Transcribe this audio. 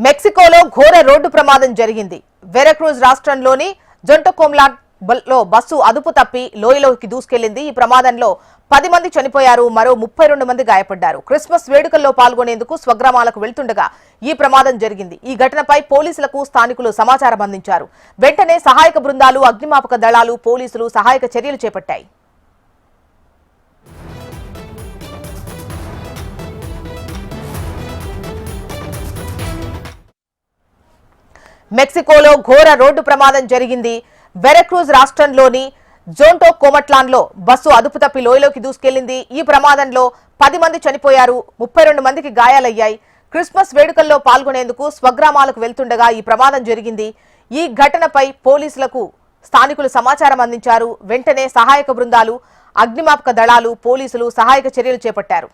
మెక్సికోలో ఘోర రోడ్డు ప్రమాదం జరిగింది. వెరక్రూజ్ రాష్ట్రంలోని జొంటకోమ్లాలో బస్సు అదుపు తప్పి లోయలోకి దూసుకెళ్లింది. ఈ ప్రమాదంలో 10 మంది చనిపోయారు, మరో 32 మంది గాయపడ్డారు. క్రిస్మస్ వేడుకల్లో పాల్గొనేందుకు స్వగ్రామాలకు వెళ్తుండగా ఈ ప్రమాదం జరిగింది. ఈ ఘటనపై పోలీసులకు స్థానికులు సమాచారం అందించారు. వెంటనే సహాయక బృందాలు, అగ్నిమాపక దళాలు, పోలీసులు సహాయక చర్యలు చేపట్టాయి. మెక్సికోలో ఘోర రోడ్డు ప్రమాదం జరిగింది. వెరక్రూజ్ రాష్ట్రంలోని జొంటకోమట్లాన్లో బస్సు అదుపు తప్పి లోయలోకి దూసుకెళ్లింది. ఈ ప్రమాదంలో 10 మంది చనిపోయారు, 32 మందికి గాయాలయ్యాయి. క్రిస్మస్ వేడుకల్లో పాల్గొనేందుకు స్వగ్రామాలకు వెళ్తుండగా ఈ ప్రమాదం జరిగింది. ఈ ఘటనపై పోలీసులకు స్థానికులు సమాచారం అందించారు. వెంటనే సహాయక బృందాలు, అగ్నిమాపక దళాలు, పోలీసులు సహాయక చర్యలు చేపట్టారు.